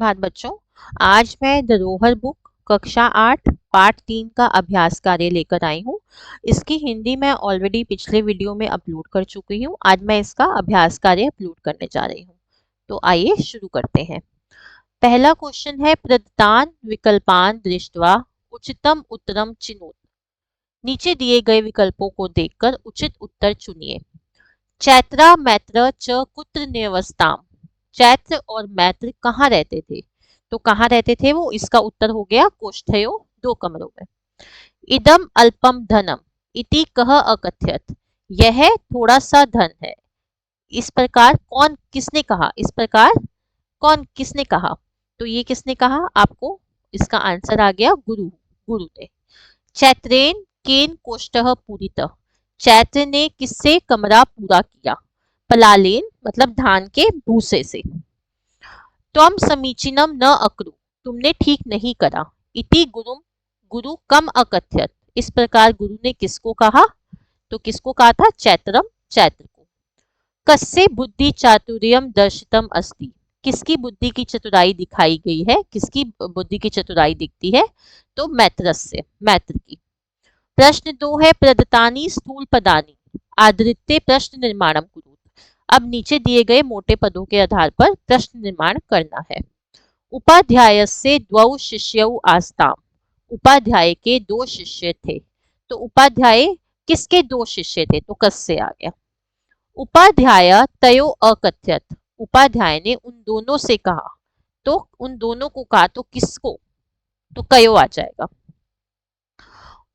भात बच्चों, आज मैं धरोहर बुक कक्षा 8 पाठ 3 का अभ्यास कार्य लेकर आई हूँ। इसकी हिंदी मैं ऑलरेडी पिछले वीडियो में अपलोड कर चुकी हूँ। आज मैं इसका अभ्यास कार्य अपलोड करने जा रही हूँ। तो आइए शुरू करते हैं। पहला क्वेश्चन है, प्रदत्तान विकल्पान दृष्ट्वा उचितम उत्तरम चिनोत। नीचे दिए गए विकल्पों को देखकर उचित उत्तर चुनिए। चैत्रा मैत्र च कुत्र निवस्थाम। चैत्र और मैत्र कहाँ रहते थे? तो कहाँ रहते थे वो? इसका उत्तर हो गया कोष्ठयो, 2 कमरों में। इदम अल्पम धनम इति कह अकथ्यत। यह थोड़ा सा धन है। इस प्रकार कौन किसने कहा? इस प्रकार कौन किसने कहा? तो ये किसने कहा? आपको इसका आंसर आ गया गुरु, गुरु ने। चैत्रेन केन कोष्ठः पूरितः। चैत्र ने किससे कमरा पूरा किया? पलालेन मतलब धान के भूसे से। त्वम समीचीनम न अकरु। तुमने ठीक नहीं करा। इति गुरुम गुरु कम अकथ्यत। इस प्रकार गुरु ने किसको कहा? तो किसको कहा था? चैत्रम, चैत्र को। कस्य बुद्धि चातुर्यम दर्शितम अस्ति। किसकी बुद्धि की चतुराई दिखाई गई है? किसकी बुद्धि की चतुराई दिखती है? तो मैत्रस्य, मैत्र की। प्रश्न 2 है, प्रदत्तानि स्थूल पदानि आदृत्य प्रश्न निर्माणम कुरु। अब नीचे दिए गए मोटे पदों के आधार पर प्रश्न निर्माण करना है। उपाध्याय से द्वौ शिष्यौ आस्ताम। उपाध्याय के 2 शिष्य थे। तो उपाध्याय किसके 2 शिष्य थे? तो कस्य आ गया। उपाध्याय तयो अकथ्यत। उपाध्याय ने उन दोनों से कहा। तो उन दोनों को कहा तो किसको? तो कयो आ जाएगा।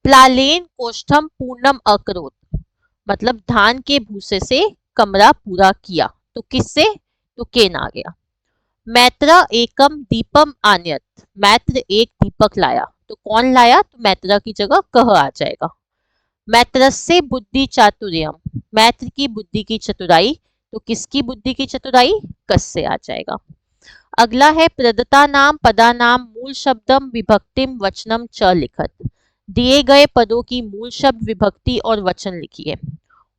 प्लालेन कोष्ठम पूर्णम अकरोत। मतलब धान के भूसे से कमरा पूरा किया। तो किससे? तो केन आ गया। मैत्र एकम दीपम आन्यत। मैत्र एक दीपक लाया। तो कौन लाया? तो मैत्र की जगह कह आ जाएगा। मैत्रस्य बुद्धि चातुर्यम। मैत्र की बुद्धि की चतुराई। तो किसकी बुद्धि की चतुराई? कस्य आ जाएगा। अगला है, प्रदत्ता नाम पदा नाम मूल शब्दम विभक्तिम वचनम च लिखत। दिए गए पदों की मूल शब्द, विभक्ति और वचन लिखिए।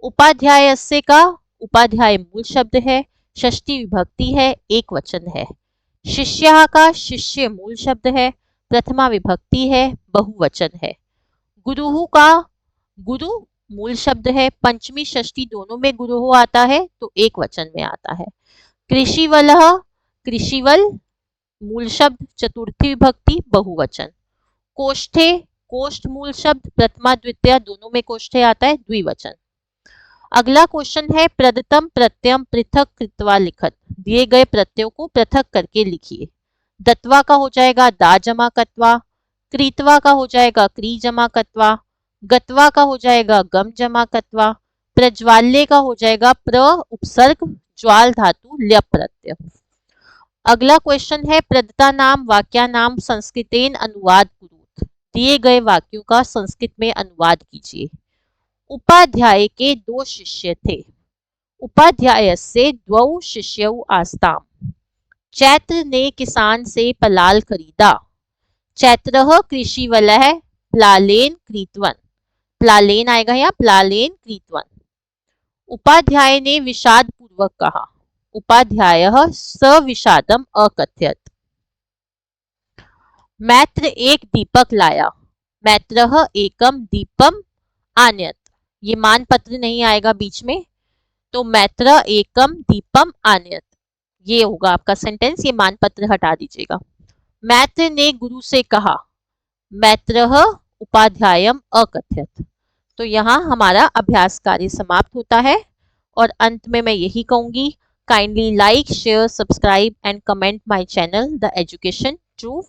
उपाध्यायस्य का उपाध्याय मूल शब्द है, षष्ठी विभक्ति है, एक वचन है। शिष्यः का शिष्य मूल शब्द है, प्रथमा विभक्ति है, बहुवचन है। गुरुः का गुरु मूल शब्द है, पंचमी षष्ठी दोनों में गुरुः आता है तो एक वचन में आता है। कृषिवलः कृषिवल मूल शब्द, चतुर्थी विभक्ति, बहुवचन। कोष्ठे कोष्ठ मूल शब्द, प्रथमा द्वितीय दोनों में कोष्ठे आता है, द्विवचन। अगला क्वेश्चन है, प्रदत्तम प्रत्ययम पृथक कृत्वा लिखत। दिए गए प्रत्ययों को पृथक करके लिखिए। दत्वा का हो जाएगा दा जमा कत्वा, कृत्वा का हो जाएगा क्री जमा कत्वा, गत्वा का हो जाएगा गम जमा कत्वा, प्रज्वाल्य का हो जाएगा प्र उपसर्ग ज्वाल धातु ल्यप प्रत्यय। अगला क्वेश्चन है, प्रदत्ता नाम वाक्या नाम संस्कृतेन अनुवाद कुरुत। दिए गए वाक्यों का संस्कृत में अनुवाद कीजिए। उपाध्याय के 2 शिष्य थे। उपाध्याय से द्वौ शिष्यौ आस्ताम। चैत्र ने किसान से पलाल खरीदा। चैत्रः कृषिवलः प्लालेन क्रीतवन। प्लालेन आएगा यहाँ, प्लालेन क्रीतवन। उपाध्याय ने विषाद पूर्वक कहा। उपाध्यायः सविषादम अकथ्यत। मैत्र एक दीपक लाया। मैत्रः एकम दीपम आन्यत। ये मानपत्र नहीं आएगा बीच में, तो मैत्र एकम दीपम आन्यत ये होगा आपका सेंटेंस। ये मानपत्र हटा दीजिएगा। मैत्र ने गुरु से कहा। मैत्रः उपाध्यायम अकथ्यत। तो यहाँ हमारा अभ्यास कार्य समाप्त होता है और अंत में मैं यही कहूंगी, kindly like share subscribe and comment my channel the education true